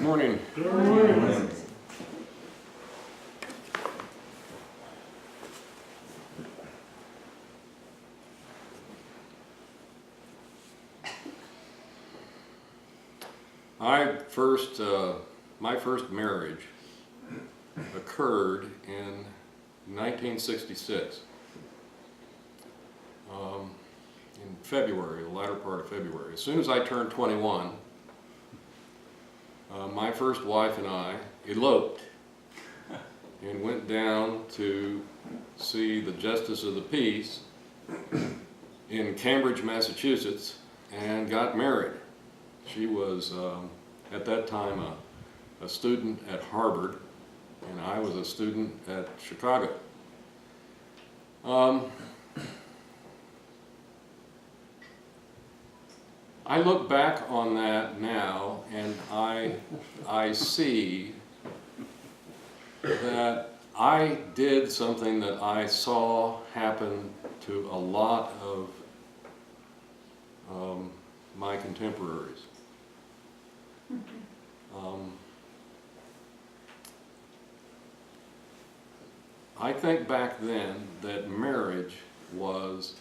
Morning. Good morning. My first marriage occurred in 1966, in February, the latter part of February. As soon as I turned 21, my first wife and I eloped and went down to see the Justice of the Peace in Cambridge, Massachusetts, and got married. She was, at that time, a student at Harvard, and I was a student at Chicago. I look back on that now, and I see that I did something that I saw happen to a lot of my contemporaries. I think back then that marriage was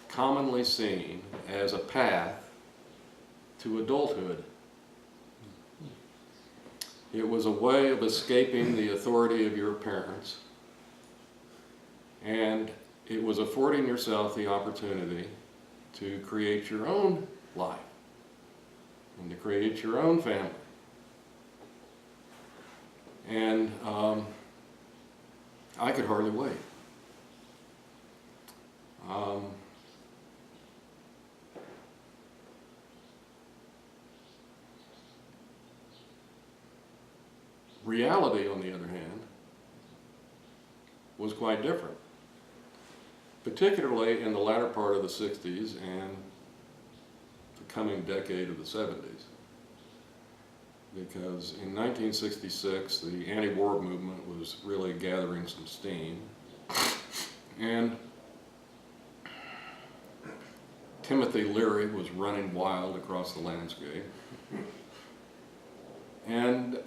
commonly seen as a path to adulthood. It was a way of escaping the authority of your parents, and it was affording yourself the opportunity to create your own life and to create your own family. And I could hardly wait. Reality, on the other hand, was quite different, particularly in the latter part of the 60s and the coming decade of the 70s. Because in 1966, the anti-war movement was really gathering some steam, and Timothy Leary was running wild across the landscape. And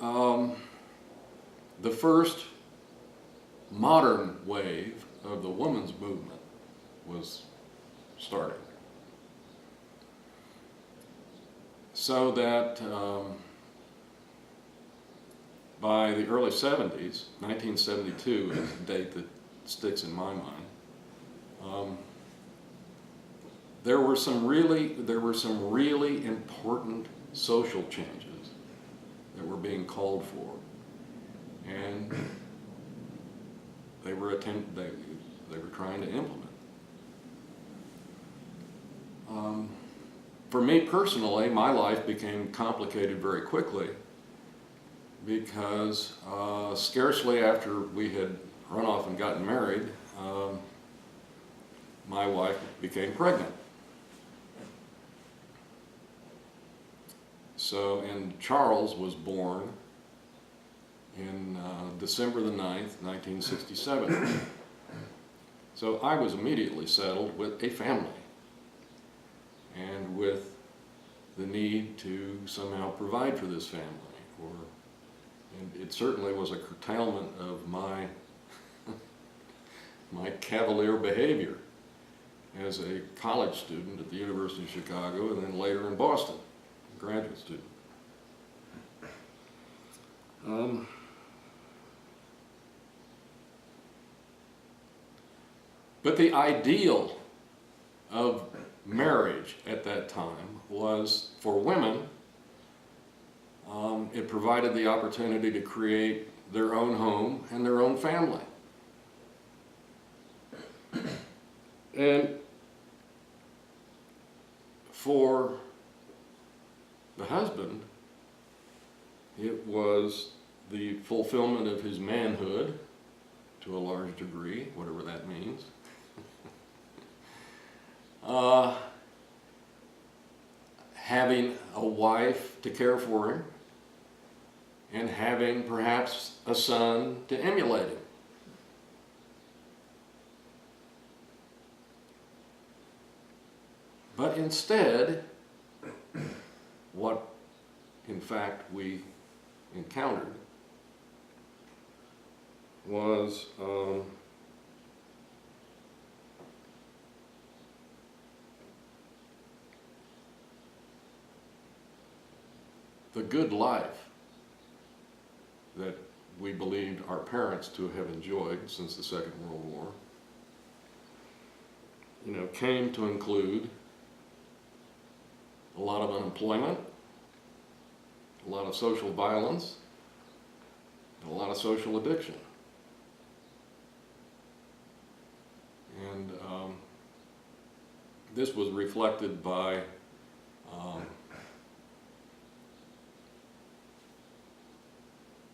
the first modern wave of the women's movement was starting. So that by the early 70s, 1972 is the date that sticks in my mind, there were some really important social changes that were being called for, and they were trying to implement. For me personally, my life became complicated very quickly because scarcely after we had run off and gotten married, my wife became pregnant. And Charles was born in December the 9th, 1967. So I was immediately settled with a family and with the need to somehow provide for this family. And it certainly was a curtailment of my cavalier behavior as a college student at the University of Chicago and then later in Boston, a graduate student. But the ideal of marriage at that time was, for women, it provided the opportunity to create their own home and their own family. And for the husband, it was the fulfillment of his manhood to a large degree, whatever that means. Having a wife to care for him, and having perhaps a son to emulate him. But instead, what in fact, we encountered was the good life that we believed our parents to have enjoyed since the Second World War, came to include a lot of unemployment, a lot of social violence, and a lot of social addiction. And this was reflected by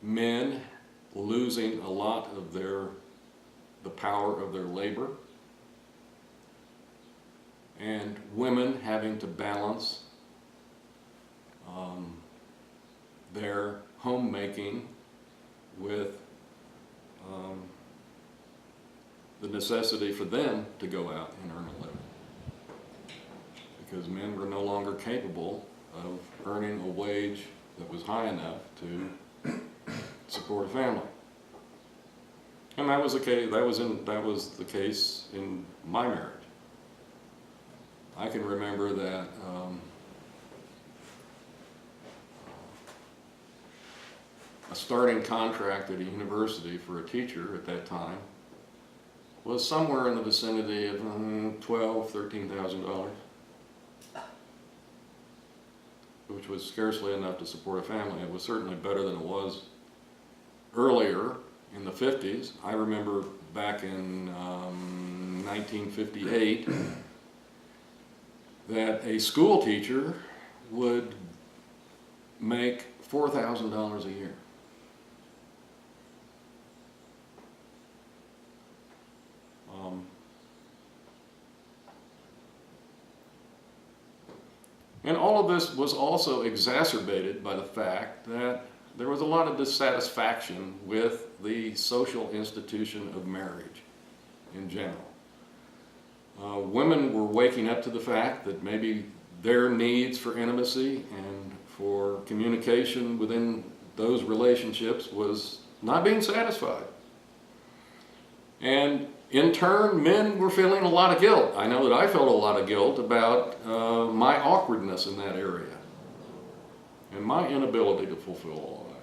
men losing a lot of the power of their labor, and women having to balance their homemaking with the necessity for them to go out and earn a living, because men were no longer capable of earning a wage that was high enough to support a family. And that was the case. That was the case in my marriage. I can remember that a starting contract at a university for a teacher at that time was somewhere in the vicinity of $12,000–13,000, which was scarcely enough to support a family. It was certainly better than it was earlier in the 50s. I remember back in 1958 that a school teacher would make $4,000 a year. And all of this was also exacerbated by the fact that there was a lot of dissatisfaction with the social institution of marriage in general. Women were waking up to the fact that maybe their needs for intimacy and for communication within those relationships was not being satisfied. And in turn, men were feeling a lot of guilt. I know that I felt a lot of guilt about my awkwardness in that area and my inability to fulfill all of that.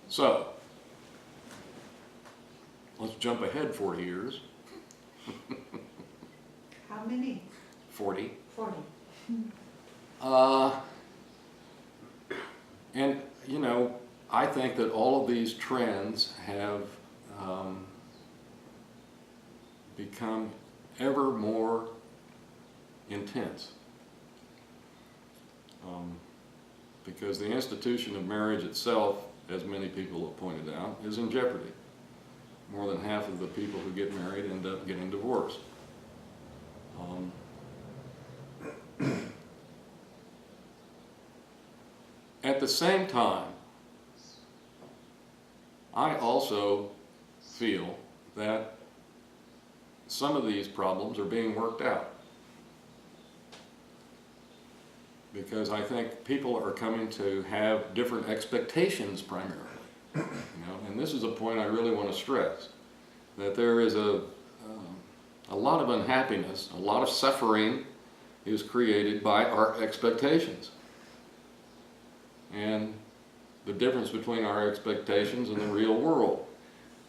So, let's jump ahead 40 years. How many? 40. 40. And, I think that all of these trends have become ever more intense. Because the institution of marriage itself, as many people have pointed out, is in jeopardy. More than half of the people who get married end up getting divorced. At the same time, I also feel that some of these problems are being worked out, because I think people are coming to have different expectations primarily. And this is a point I really want to stress, that there is a lot of unhappiness, a lot of suffering is created by our expectations. And the difference between our expectations and the real world.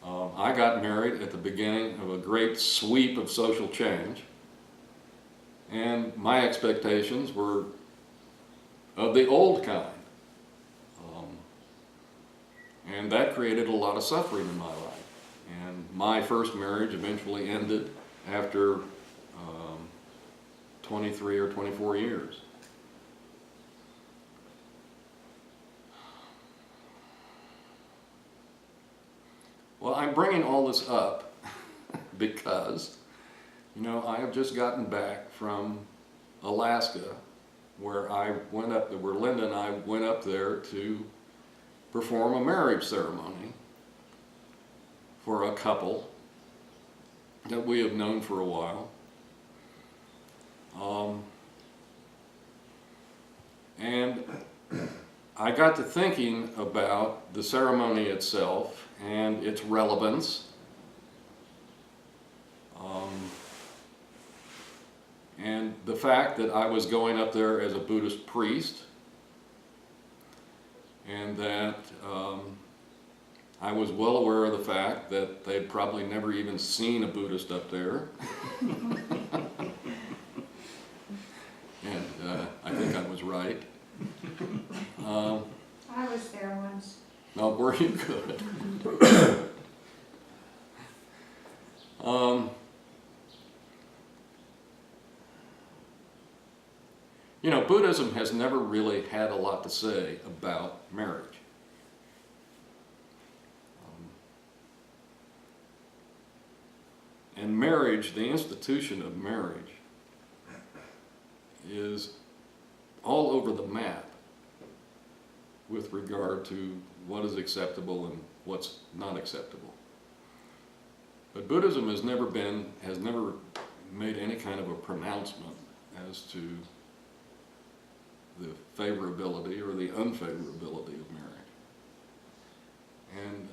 I got married at the beginning of a great sweep of social change, and my expectations were of the old kind. And that created a lot of suffering in my life. And my first marriage eventually ended after 23 or 24 years. Well, I'm bringing all this up because, I have just gotten back from Alaska, where Linda and I went up there to perform a marriage ceremony for a couple that we have known for a while. And I got to thinking about the ceremony itself and its relevance. And the fact that I was going up there as a Buddhist priest, and that I was well aware of the fact that they'd probably never even seen a Buddhist up there. And I think I was right. I was there once. No, were you good? You know, Buddhism has never really had a lot to say about marriage. And marriage, the institution of marriage, is all over the map with regard to what is acceptable and what's not acceptable. But Buddhism has never made any kind of a pronouncement as to the favorability or the unfavorability of marriage. And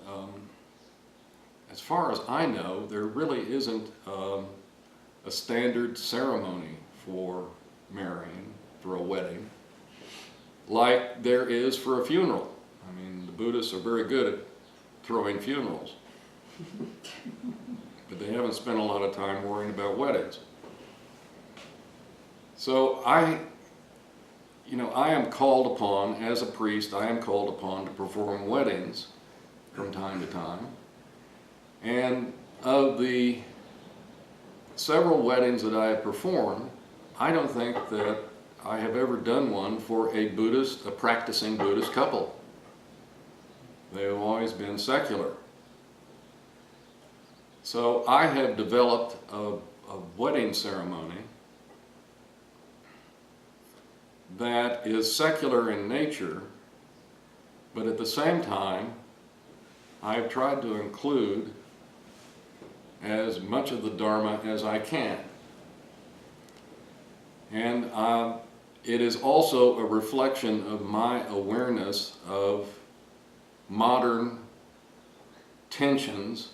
as far as I know, there really isn't a standard ceremony for marrying, for a wedding, like there is for a funeral. I mean, the Buddhists are very good at throwing funerals, but they haven't spent a lot of time worrying about weddings. So I am called upon, as a priest, I am called upon to perform weddings from time to time. And of the several weddings that I have performed, I don't think that I have ever done one for a practicing Buddhist couple. They have always been secular. So I have developed a wedding ceremony that is secular in nature, but at the same time, I've tried to include as much of the Dharma as I can. And it is also a reflection of my awareness of modern tensions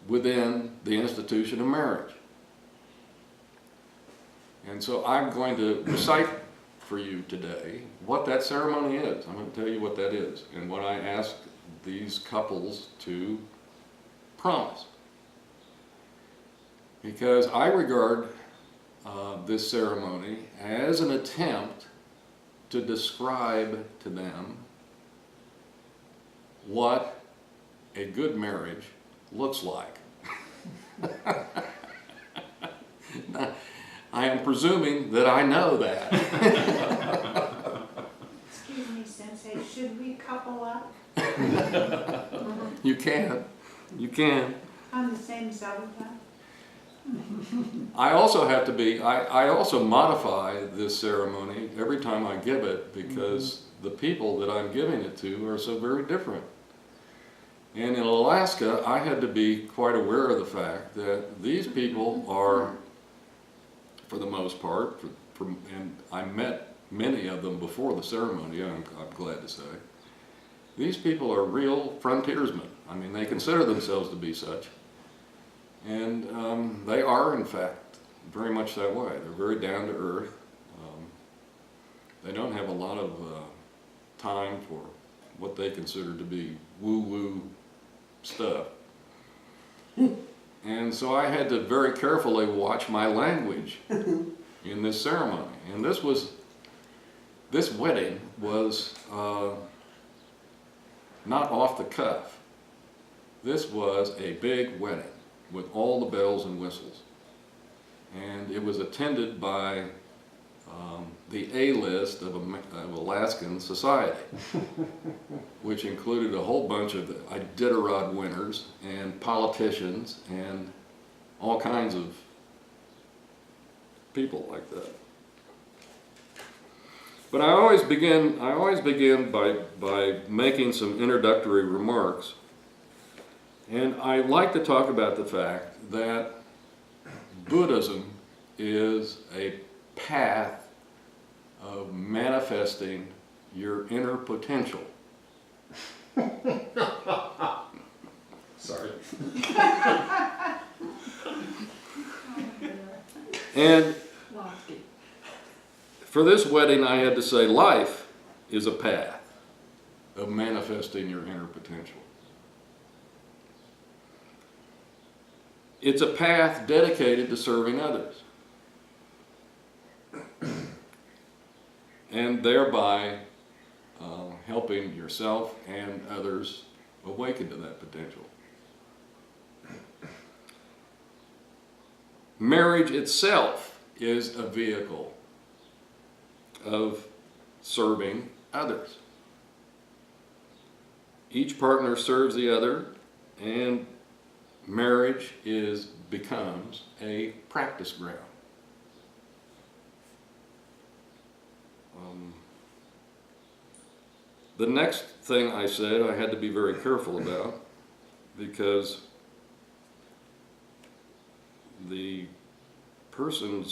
within the institution of marriage. And so I'm going to recite for you today what that ceremony is. I'm going to tell you what that is and what I ask these couples to promise. Because I regard this ceremony as an attempt to describe to them what a good marriage looks like. Now, I am presuming that I know that. Excuse me, Sensei, should we couple up? You can. You can. On the same sofa? I also have to be, I also modify this ceremony every time I give it because the people that I'm giving it to are so very different. And in Alaska, I had to be quite aware of the fact that these people are, for the most part, and I met many of them before the ceremony, I'm glad to say, these people are real frontiersmen. I mean, they consider themselves to be such. And they are, in fact, very much that way. They're very down to earth. They don't have a lot of time for what they consider to be woo-woo stuff. And so I had to very carefully watch my language in this ceremony. And this wedding was not off the cuff. This was a big wedding with all the bells and whistles. And it was attended by the A-list of Alaskan society, which included a whole bunch of the Iditarod winners and politicians and all kinds of people like that. But I always begin by making some introductory remarks. And I like to talk about the fact that Buddhism is a path of manifesting your inner potential. Sorry. And for this wedding, I had to say life is a path of manifesting your inner potential. It's a path dedicated to serving others. And thereby helping yourself and others awaken to that potential. Marriage itself is a vehicle of serving others. Each partner serves the other, and marriage becomes a practice ground. The next thing I said I had to be very careful about, because the person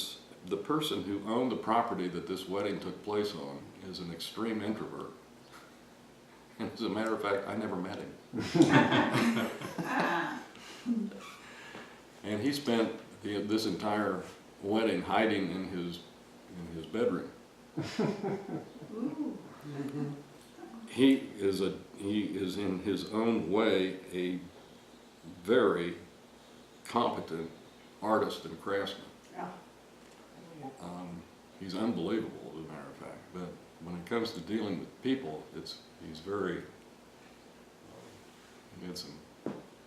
who owned the property that this wedding took place on is an extreme introvert. And as a matter of fact, I never met him. And he spent this entire wedding hiding in his bedroom. Ooh. He is in his own way a very competent artist and craftsman. Yeah. He's unbelievable, as a matter of fact. But when it comes to dealing with people, he's very handsome.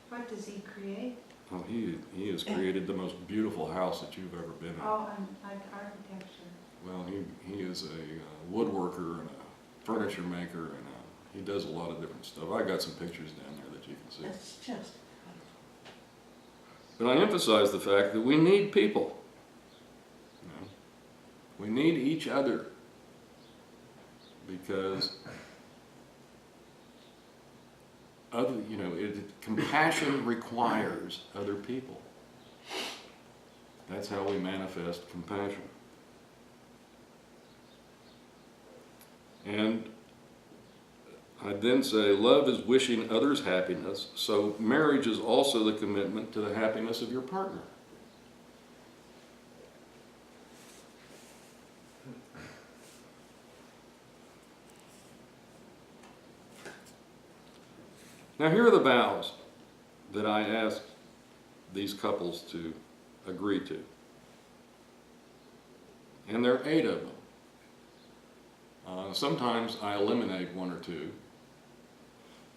What does he create? Oh, he has created the most beautiful house that you've ever been in. Oh, and like architecture. Well, he is a woodworker and a furniture maker, and he does a lot of different stuff. I got some pictures down there that you can see. That's just. But I emphasize the fact that we need people. You know? We need each other, because compassion requires other people. That's how we manifest compassion. And I then say, love is wishing others happiness, so marriage is also the commitment to the happiness of your partner. Now here are the vows that I asked these couples to agree to. And there are 8 of them. Sometimes I eliminate 1 or 2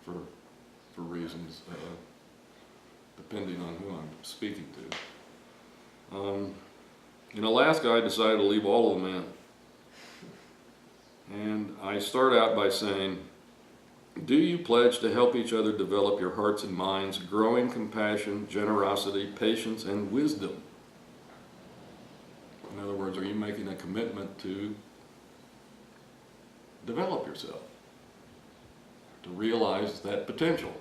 for reasons depending on who I'm speaking to. In Alaska, I decided to leave all of them in. And I start out by saying, do you pledge to help each other develop your hearts and minds, growing compassion, generosity, patience, and wisdom? In other words, are you making a commitment to develop yourself, to realize that potential?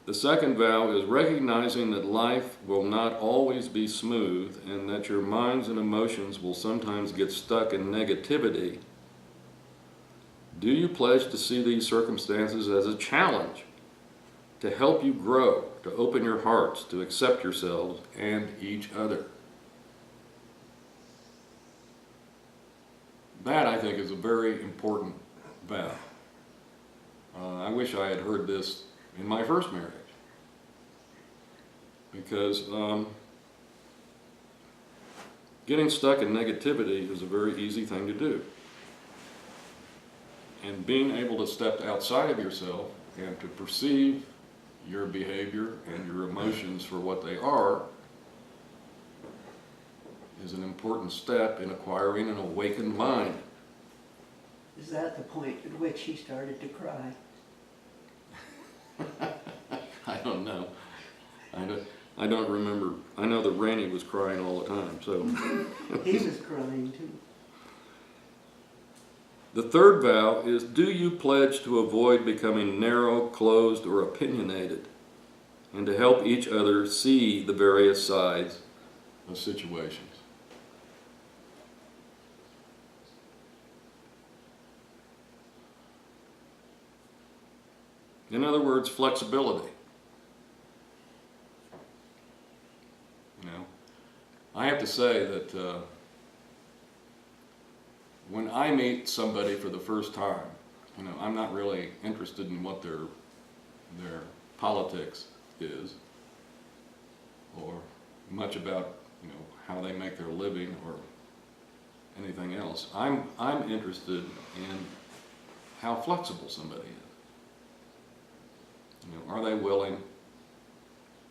The second vow is recognizing that life will not always be smooth and that your minds and emotions will sometimes get stuck in negativity. Do you pledge to see these circumstances as a challenge, to help you grow, to open your hearts, to accept yourselves and each other? That, I think, is a very important vow. I wish I had heard this in my first marriage, because getting stuck in negativity is a very easy thing to do. And being able to step outside of yourself and to perceive your behavior and your emotions for what they are is an important step in acquiring an awakened mind. Is that the point at which he started to cry? I don't know. I don't remember. I know that Randy was crying all the time, so. He was crying too. The third vow is, do you pledge to avoid becoming narrow, closed, or opinionated? and to help each other see the various sides of situations. In other words, flexibility. You know, I have to say that when I meet somebody for the first time, you know, I'm not really interested in what their politics is, or much about, you know, how they make their living or anything else. I'm interested in how flexible somebody is. You know, are they willing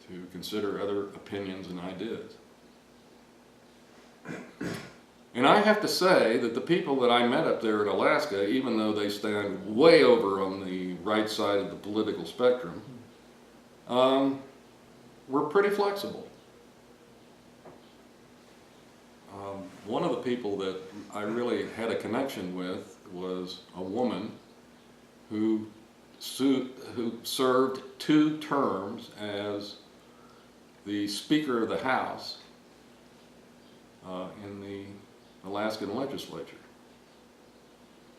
to consider other opinions and ideas? And I have to say that the people that I met up there in Alaska, even though they stand way over on the right side of the political spectrum, were pretty flexible. One of the people that I really had a connection with was a woman who served 2 terms as the Speaker of the House in the Alaskan legislature.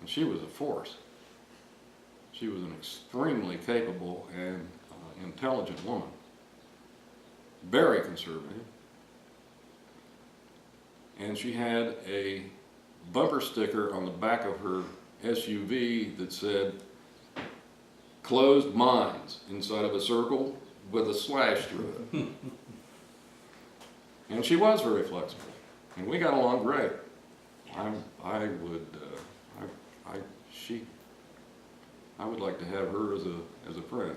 And she was a force. She was an extremely capable and intelligent woman. Very conservative. And she had a bumper sticker on the back of her SUV that said, "Closed minds," inside of a circle with a slash through it. And she was very flexible. And we got along great. I would like to have her as a friend.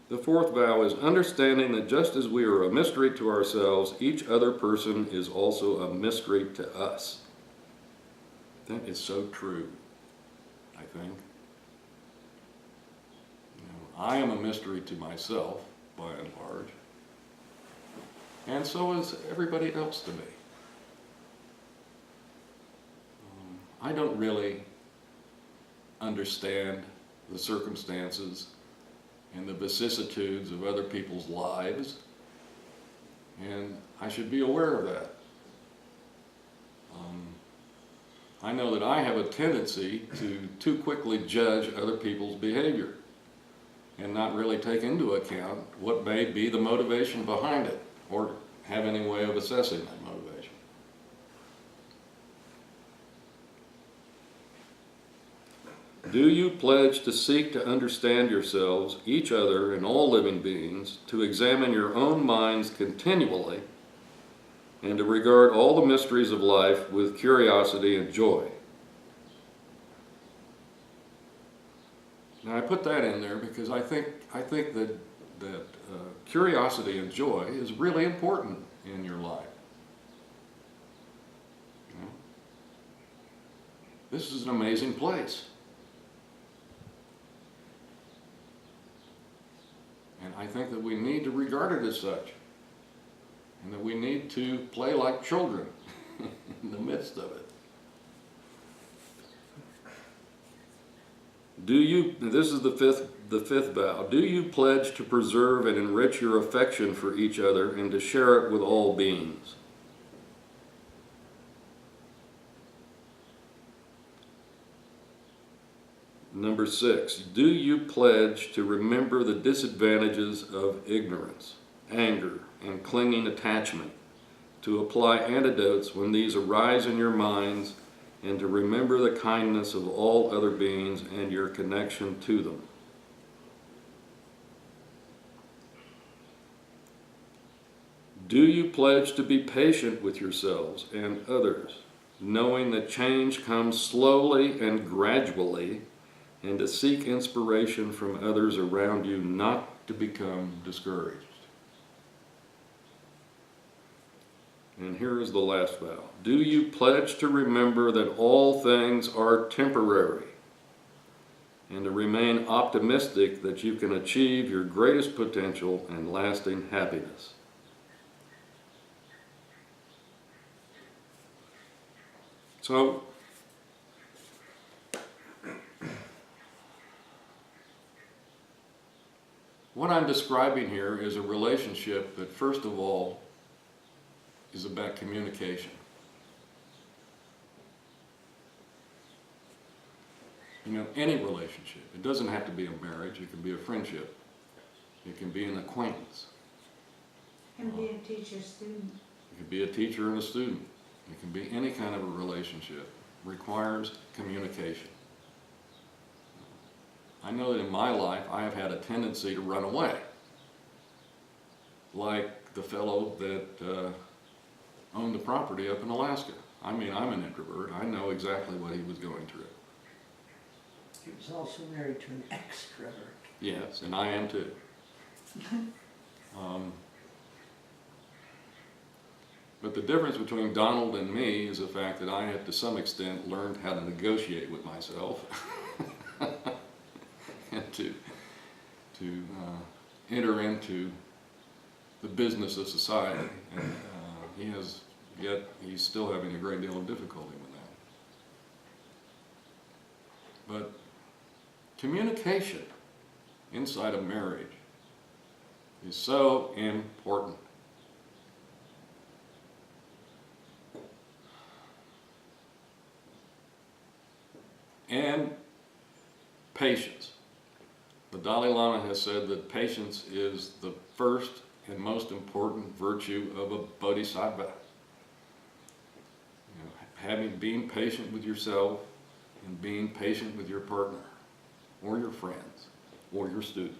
The 4th vow is understanding that just as we are a mystery to ourselves, each other person is also a mystery to us. That is so true, I think. You know, I am a mystery to myself, by and large. And so is everybody else to me. I don't really understand the circumstances and the vicissitudes of other people's lives, and I should be aware of that. I know that I have a tendency to too quickly judge other people's behavior and not really take into account what may be the motivation behind it, or have any way of assessing that motivation. Do you pledge to seek to understand yourselves, each other, and all living beings, to examine your own minds continually, and to regard all the mysteries of life with curiosity and joy? Now I put that in there because I think that curiosity and joy is really important in your life. You know? This is an amazing place. And I think that we need to regard it as such. And that we need to play like children in the midst of it. This is the fifth vow. Do you pledge to preserve and enrich your affection for each other and to share it with all beings? Number 6, do you pledge to remember the disadvantages of ignorance, anger, and clinging attachment, to apply antidotes when these arise in your minds, and to remember the kindness of all other beings and your connection to them? Do you pledge to be patient with yourselves and others, knowing that change comes slowly and gradually, and to seek inspiration from others around you, not to become discouraged? And here is the last vow. Do you pledge to remember that all things are temporary, and to remain optimistic that you can achieve your greatest potential and lasting happiness? So, what I'm describing here is a relationship that, first of all, is about communication. You know, any relationship. It doesn't have to be a marriage. It can be a friendship. It can be an acquaintance. Can be a teacher-student. It can be a teacher and a student. It can be any kind of a relationship. It requires communication. I know that in my life I have had a tendency to run away. Like the fellow that owned the property up in Alaska. I mean, I'm an introvert. I know exactly what he was going through. He was also married to an extrovert. Yes, and I am too. But the difference between Donald and me is the fact that I have to some extent learned how to negotiate with myself and to enter into the business of society. And he's still having a great deal of difficulty with that. But communication inside of marriage is so important. And patience. The Dalai Lama has said that patience is the first and most important virtue of a bodhisattva. You know, being patient with yourself and being patient with your partner or your friends or your students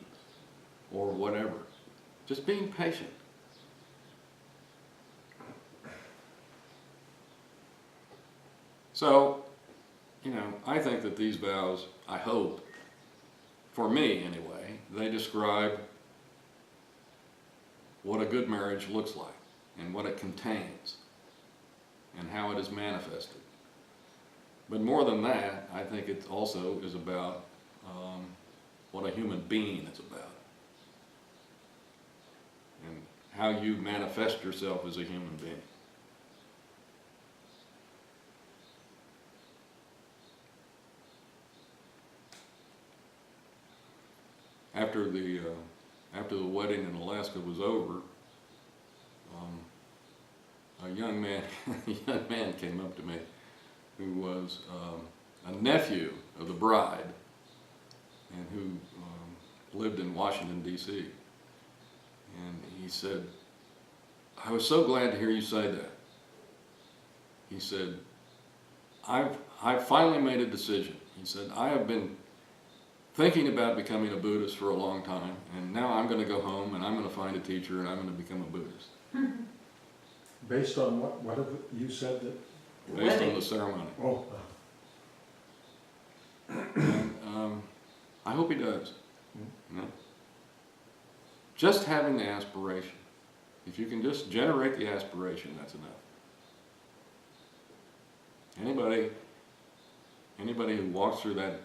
or whatever. Just being patient. So, you know, I think that these vows, I hope, for me anyway, they describe what a good marriage looks like and what it contains and how it is manifested. But more than that, I think it also is about what a human being is about and how you manifest yourself as a human being. After the wedding in Alaska was over, a young man came up to me who was a nephew of the bride and who lived in Washington, D.C. And he said, "I was so glad to hear you say that." He said, I've finally made a decision. He said, "I have been thinking about becoming a Buddhist for a long time, and now I'm going to go home and I'm going to find a teacher and I'm going to become a Buddhist." Based on what have you said that? Based on the ceremony. Oh, And I hope he does. You know? Just having the aspiration. If you can just generate the aspiration, that's enough. Anybody who walks through that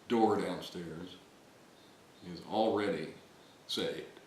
door downstairs is already saved.